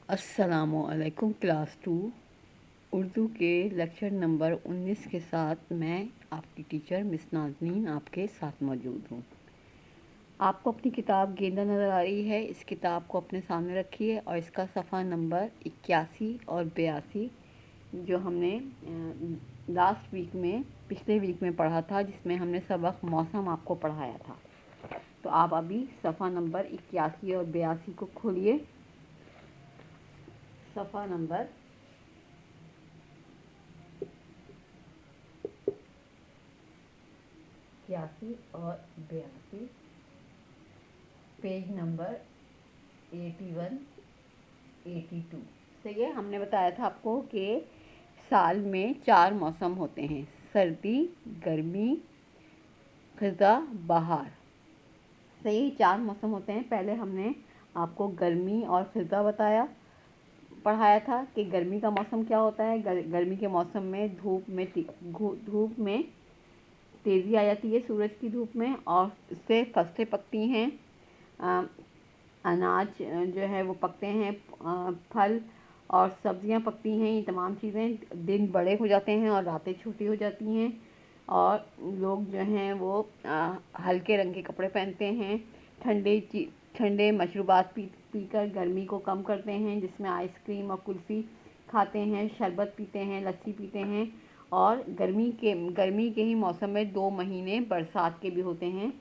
अस्सलामुअलैकुम क्लास 2 उर्दू के lecture number 19 के साथ मैं आपकी टीचर मिस नाज़नीन आपके साथ मौजूद हूँ। आपको अपनी किताब गेंदा नज़र आ रही है। इस किताब को अपने सामने रखिए और इसका सफ़ा नंबर 81 और 82 जो हमने लास्ट वीक में पिछले वीक में पढ़ा था, जिसमें हमने सबक मौसम आपको पढ़ाया था। तो आप अभी सफ़ा नंबर 81 और 82 को खोलिए। सफ़ा नंबर 81 और 82, पेज नंबर 81, 82 से ये हमने बताया था आपको कि साल में 4 मौसम होते हैं: सर्दी, गर्मी, ख़ज़ा, बहार। सही 4 मौसम होते हैं। पहले हमने आपको गर्मी और ख़ज़ा पढ़ाया था कि गर्मी का मौसम क्या होता है। गर्मी के मौसम में धूप में तेज़ी आ जाती है सूरज की धूप में, और इससे फसलें पकती हैं, अनाज जो है वो पकते हैं, फल और सब्जियां पकती हैं। ये तमाम चीज़ें, दिन बड़े हो जाते हैं और रातें छोटी हो जाती हैं, और लोग जो हैं वो हल्के रंग के कपड़े पहनते हैं, ठंडे मशरूबात पीकर गर्मी को कम करते हैं, जिसमें आइसक्रीम और कुल्फ़ी खाते हैं, शरबत पीते हैं, लस्सी पीते हैं। और गर्मी के ही मौसम में 2 महीने बरसात के भी होते हैं,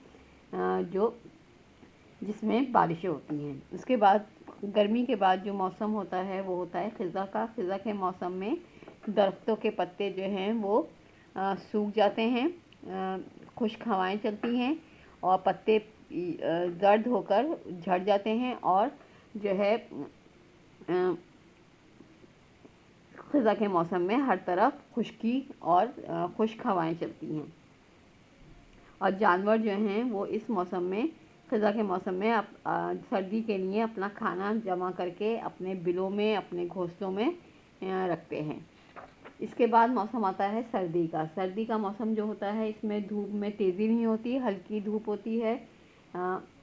जिसमें बारिशें होती हैं। उसके बाद गर्मी के बाद जो मौसम होता है वो होता है ख़ज़ा का। ख़ज़ा के मौसम में दरख्तों के पत्ते जो हैं वो सूख जाते हैं, खुश्क हवाएं चलती हैं और पत्ते जर्द होकर झड़ जाते हैं, और जो है ख़ज़ा के मौसम में हर तरफ खुश्की और खुश्क हवाएं चलती हैं, और जानवर जो हैं वो इस मौसम में, ख़ज़ा के मौसम में सर्दी के लिए अपना खाना जमा करके अपने बिलों में, अपने घोंसलों में रखते हैं। इसके बाद मौसम आता है सर्दी का। सर्दी का मौसम जो होता है, इसमें धूप में तेज़ी नहीं होती, हल्की धूप होती है,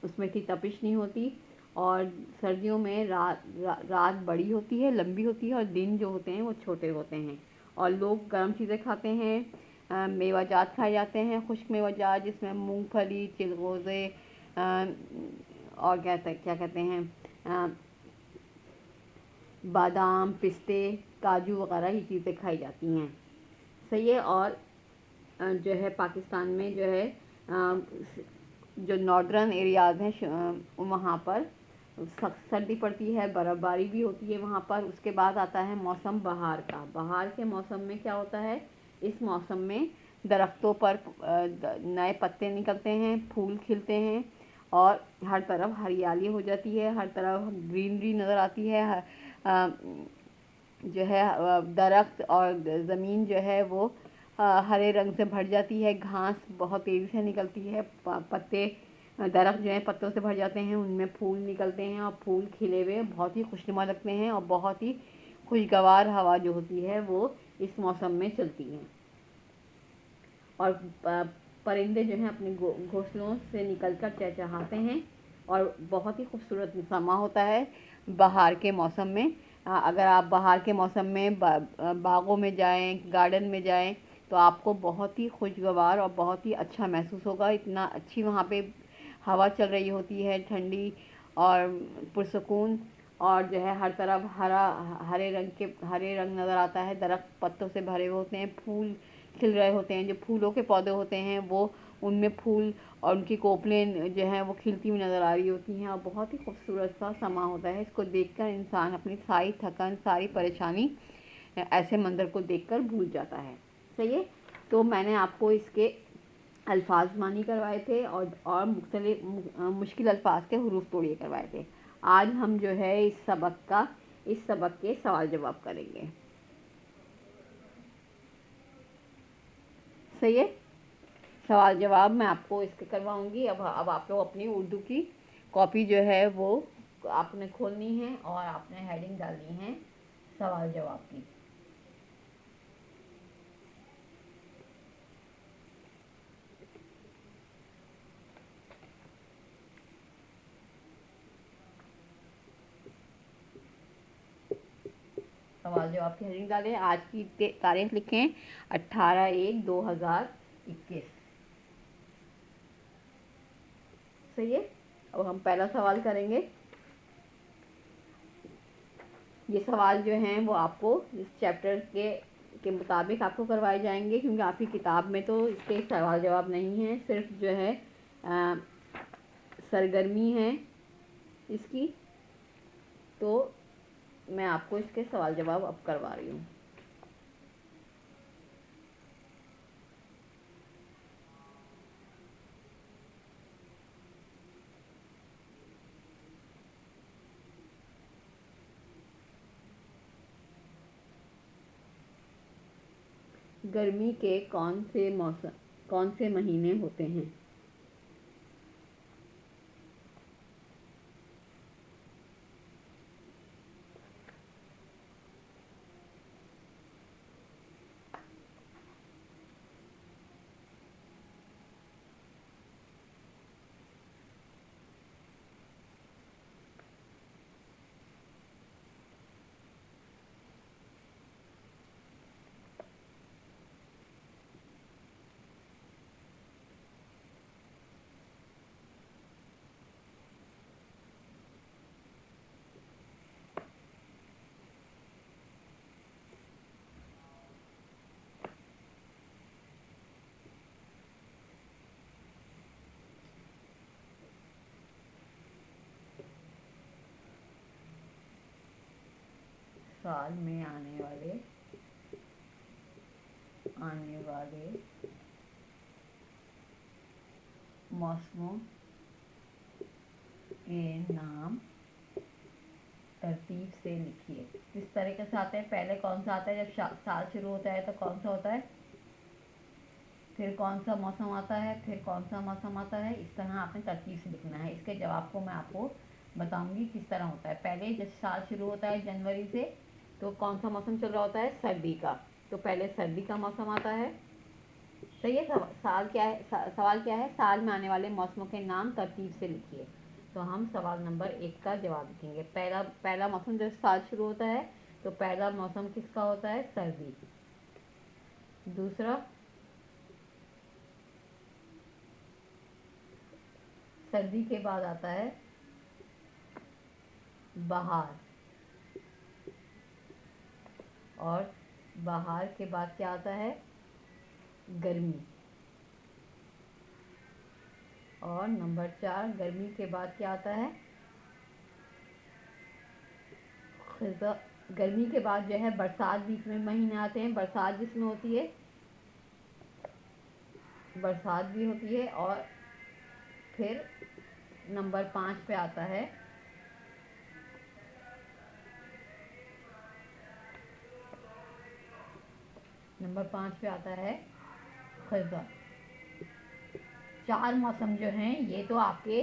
उसमें इतनी तपिश नहीं होती, और सर्दियों में रात बड़ी होती है, लंबी होती है, और दिन जो होते हैं वो छोटे होते हैं, और लोग गर्म चीज़ें खाते हैं। मेवाजात खाए जाते हैं, खुश्क मेवाजात, जिसमें मूंगफली, चिलगोज़े और क्या कहते हैं, बादाम, पिस्ते, काजू वगैरह ये चीज़ें खाई जाती हैं। सही है। और जो है पाकिस्तान में जो है जो नॉर्दर्न एरियाज़ हैं वहाँ पर सर्दी पड़ती है, बर्फ़बारी भी होती है वहाँ पर। उसके बाद आता है मौसम बहार का। बहार के मौसम में क्या होता है, इस मौसम में दरख्तों पर नए पत्ते निकलते हैं, फूल खिलते हैं, और हर तरफ हरियाली हो जाती है, हर तरफ ग्रीनरी नज़र आती है। जो है दरख्त और ज़मीन जो है वो हरे रंग से भर जाती है, घास बहुत तेज़ी से निकलती है, पत्ते दरख्त जो है पत्तों से भर जाते हैं, उनमें फूल निकलते हैं, और फूल खिले हुए बहुत ही खुशनुमा लगते हैं, और बहुत ही खुशगवार हवा जो होती है वो इस मौसम में चलती है। और परिंदे जो हैं अपने घोंसलों से निकलकर चहचहाते हैं, और बहुत ही खूबसूरत समा होता है बहार के मौसम में। अगर आप बहार के मौसम में बागों में जाएं, गार्डन में जाएं, तो आपको बहुत ही खुशगवार और बहुत ही अच्छा महसूस होगा। इतना अच्छी वहाँ पे हवा चल रही होती है, ठंडी और पुरसुकून, और जो है हर तरफ हरे रंग नज़र आता है, दरख्त पत्तों से भरे हुए होते हैं, फूल खिल रहे होते हैं, जो फूलों के पौधे होते हैं वो, उनमें फूल और उनकी कोपलें जो हैं वो खिलती हुई नज़र आ रही होती हैं, और बहुत ही खूबसूरत सा समा होता है। इसको देखकर इंसान अपनी सारी थकान, सारी परेशानी ऐसे मंज़र को देखकर भूल जाता है। सही है। तो मैंने आपको इसके अल्फाज मानी करवाए थे, और मुश्किल अल्फाज के हुरूफ तोड़िए करवाए थे। आज हम जो है इस सबक के सवाल जवाब करेंगे। सही है। सवाल जवाब मैं आपको इसके करवाऊंगी। अब आप लोग अपनी उर्दू की कॉपी जो है वो आपने खोलनी है, और आपने हेडिंग डालनी है सवाल जवाब की। सवाल जवाब की हेडिंग डालें। आज की तारीख लिखें 18/1/2021। सही है। अब हम पहला सवाल करेंगे। ये सवाल जो हैं वो आपको इस चैप्टर के मुताबिक आपको करवाए जाएंगे, क्योंकि आपकी किताब में तो इसके सवाल जवाब नहीं है, सिर्फ जो है सरगर्मी है इसकी। तो मैं आपको इसके सवाल जवाब अब करवा रही हूँ। गर्मी के कौन से महीने होते हैं? साल में आने वाले मौसमों के नाम तरतीब से लिखिए। किस तरीके से आते हैं? पहले कौन सा आता है? जब साल शुरू होता है तो कौन सा होता है, फिर कौन सा मौसम आता है, फिर कौन सा मौसम आता है। इस तरह आपने तरतीब से लिखना है। इसके जवाब को मैं आपको बताऊंगी किस तरह होता है। पहले जब साल शुरू होता है जनवरी से, तो कौन सा मौसम चल रहा होता है? सर्दी का। तो पहले सर्दी का मौसम आता है। सही है। सवाल क्या है? साल में आने वाले मौसमों के नाम तरतीब से लिखिए। तो हम सवाल नंबर 1 का जवाब लिखेंगे। पहला मौसम जब साल शुरू होता है तो पहला मौसम किसका होता है? सर्दी। दूसरा, सर्दी के बाद आता है बहार, और बहार के बाद क्या आता है? गर्मी। और नंबर 4, गर्मी के बाद क्या आता है? खिज़ा। गर्मी के बाद जो है बरसात, बीच में महीने आते हैं, बरसात जिसमें होती है, बरसात भी होती है। और फिर नंबर 5 पे आता है खिज़ा। 4 मौसम जो हैं ये तो आपके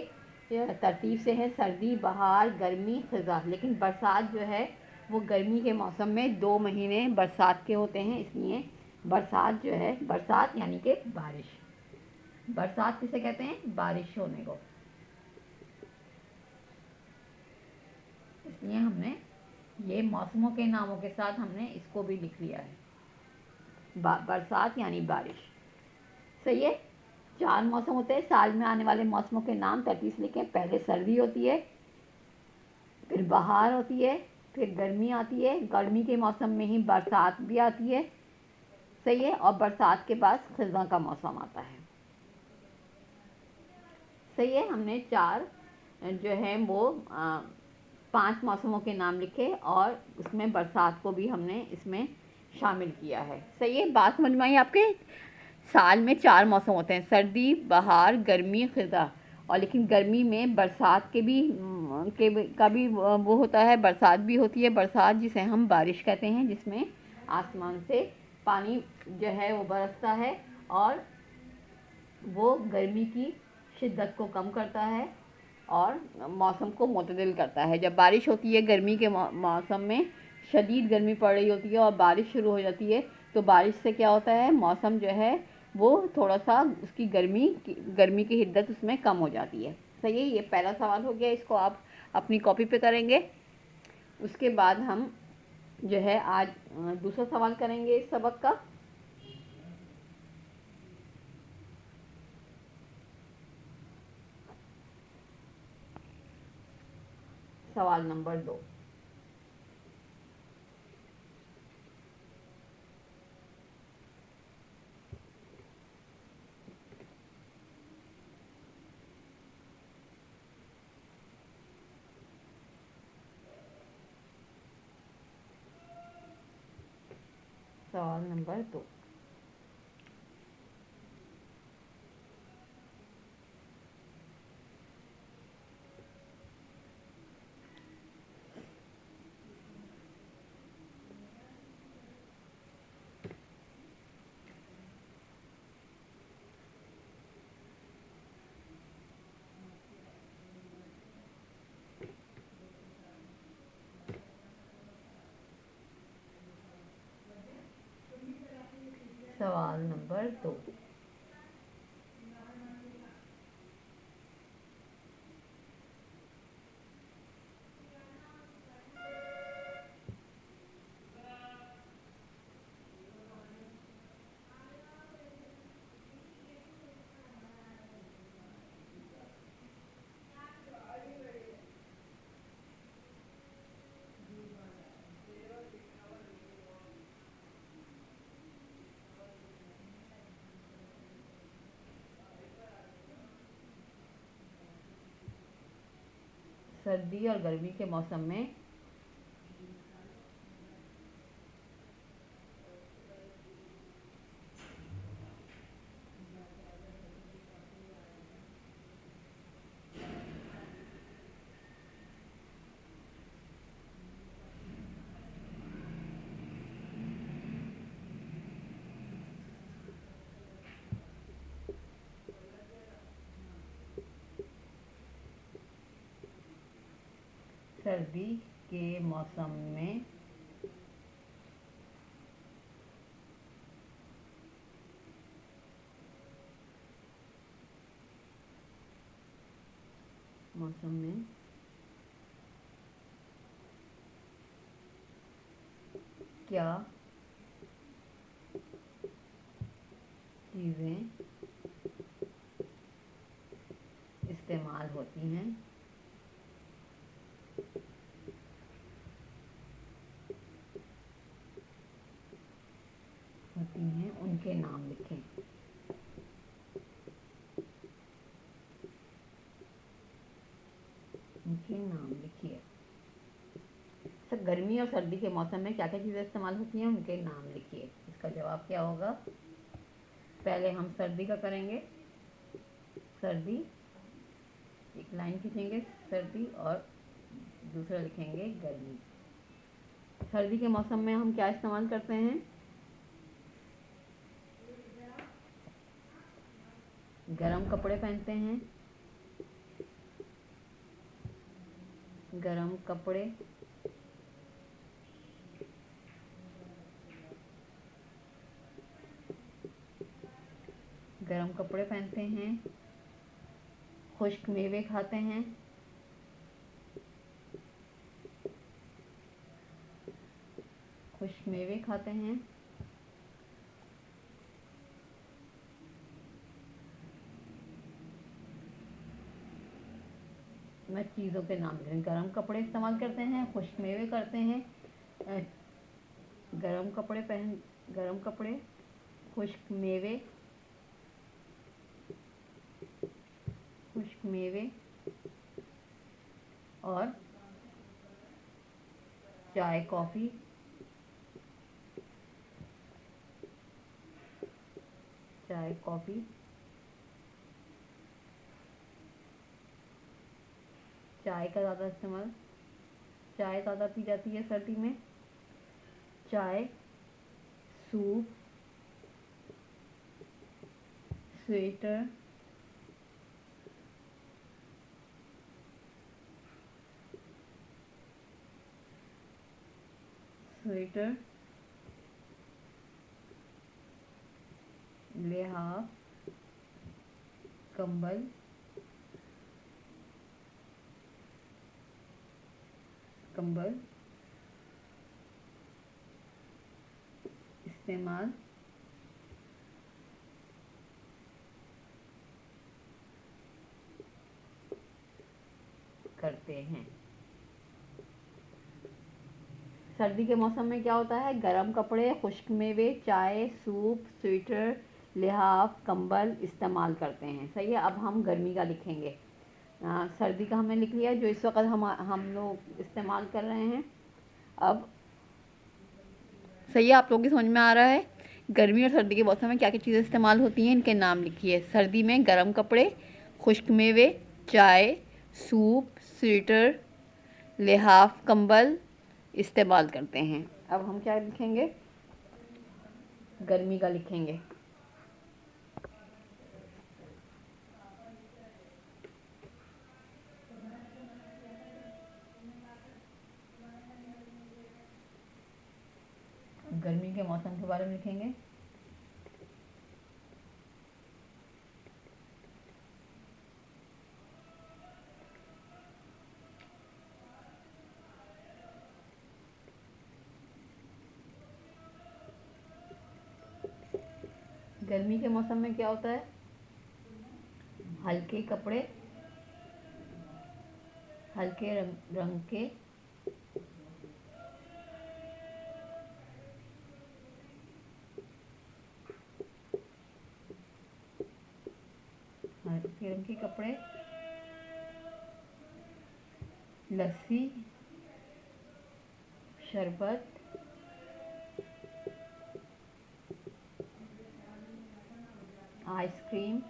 तरतीब से है, सर्दी, बहार, गर्मी, खिज़ा। लेकिन बरसात जो है वो गर्मी के मौसम में 2 महीने बरसात के होते हैं, इसलिए बरसात जो है, बरसात यानी कि बारिश। बरसात किसे कहते हैं? बारिश होने को। इसलिए हमने ये मौसमों के नामों के साथ हमने इसको भी लिख लिया है, बरसात यानी बारिश। सही है। 4 मौसम होते हैं। साल में आने वाले मौसमों के नाम तरतीब से लिखें। पहले सर्दी होती है, फिर बहार होती है, फिर गर्मी आती है। गर्मी के मौसम में ही बरसात भी आती है। सही है। और बरसात के बाद खिज़ा का मौसम आता है। सही है। हमने 4 जो है वो 5 मौसमों के नाम लिखे, और उसमें बरसात को भी हमने इसमें शामिल किया है। सही है। बात समझ में आई आपके? साल में 4 मौसम होते हैं, सर्दी, बहार, गर्मी, खिज़ा। और लेकिन गर्मी में बरसात का भी वो होता है, बरसात भी होती है। बरसात जिसे हम बारिश कहते हैं, जिसमें आसमान से पानी जो है वो बरसता है, और वो गर्मी की शिद्दत को कम करता है और मौसम को मुतदिल करता है। जब बारिश होती है, गर्मी के मौसम में शदीद गर्मी पड़ रही होती है और बारिश शुरू हो जाती है, तो बारिश से क्या होता है? मौसम जो है वो थोड़ा सा, उसकी गर्मी की हिद्दत उसमें कम हो जाती है। सही है। ये पहला सवाल हो गया। इसको आप अपनी कॉपी पे करेंगे। उसके बाद हम जो है आज दूसरा सवाल करेंगे इस सबक का। सवाल नंबर 2। सवाल नंबर 2। सवाल नंबर 2। सर्दी और गर्मी के मौसम में सर्दी के मौसम में क्या चीज़ें इस्तेमाल होती हैं उनके नाम लिखें। उनके नाम लिखिए। सर, गर्मी और सर्दी के मौसम में क्या क्या चीज़ें इस्तेमाल होती हैं, उनके नाम लिखिए। इसका जवाब क्या होगा? पहले हम सर्दी का करेंगे। सर्दी, एक लाइन खींचेंगे सर्दी और दूसरा लिखेंगे गर्मी। सर्दी के मौसम में हम क्या इस्तेमाल करते हैं? गरम कपड़े पहनते हैं। गरम कपड़े, गरम कपड़े पहनते हैं। खुश्क मेवे खाते हैं। खुश्क मेवे खाते हैं। मैं चीज़ों के नाम लिख, गरम कपड़े इस्तेमाल करते हैं, खुश्क मेवे करते हैं, गरम कपड़े, खुश्क मेवे और चाय कॉफ़ी। चाय कॉफ़ी, चाय का ज़्यादा इस्तेमाल, चाय ज़्यादा पी जाती है सर्दी में। चाय, सूप, स्वेटर, लिहाफ, कंबल, इस्तेमाल करते हैं। सर्दी के मौसम में क्या होता है, गर्म कपड़े, खुश्क मेवे, चाय, सूप, स्वेटर, लिहाफ, कंबल इस्तेमाल करते हैं। सही है। अब हम गर्मी का लिखेंगे। सर्दी का हमने लिख लिया जो इस वक्त हम लोग इस्तेमाल कर रहे हैं। अब सही है, आप लोगों की समझ में आ रहा है गर्मी और सर्दी के मौसम में क्या क्या चीज़ें इस्तेमाल होती हैं, इनके नाम लिखिए। सर्दी में गर्म कपड़े, खुश्क मेवे, चाय, सूप, स्वेटर, लिहाफ, कंबल इस्तेमाल करते हैं। अब हम क्या लिखेंगे, गर्मी का लिखेंगे। गर्मी के मौसम के बारे में लिखेंगे। गर्मी के मौसम में क्या होता है, हल्के कपड़े, हल्के रंग के कपड़े, लस्सी, शरबत, आइसक्रीम,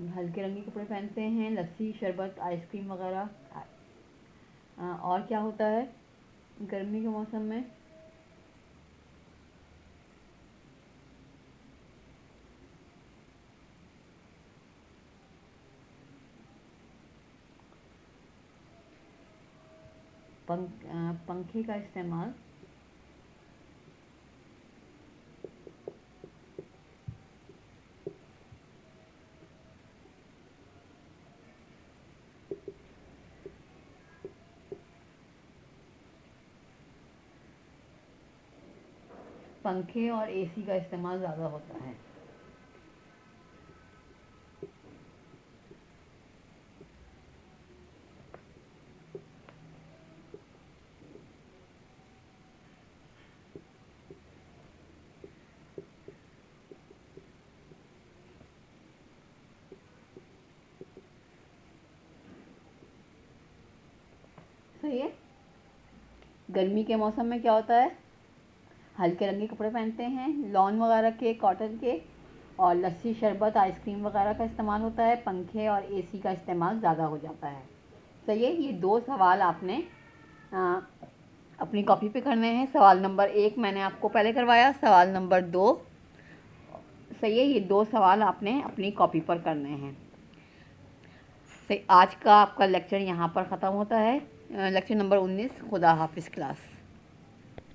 हल्के रंग के कपड़े पहनते हैं, लस्सी, शरबत, आइसक्रीम वगैरह। और क्या होता है गर्मी के मौसम में, पंखे का इस्तेमाल पंखे और एसी का इस्तेमाल ज़्यादा होता है। सही है। गर्मी के मौसम में क्या होता है, हल्के रंग के कपड़े पहनते हैं, लॉन वगैरह के, कॉटन के, और लस्सी, शरबत, आइसक्रीम वगैरह का इस्तेमाल होता है। पंखे और एसी का इस्तेमाल ज़्यादा हो जाता है। सही है। ये 2 सवाल आपने अपनी कॉपी पे करने हैं। सवाल नंबर 1 मैंने आपको पहले करवाया, सवाल नंबर 2। सही है, ये 2 सवाल आपने अपनी कॉपी पर करने हैं। सही। आज का आपका लेक्चर यहाँ पर ख़त्म होता है। Lecture number 19। खुदा हाफिज़ क्लास।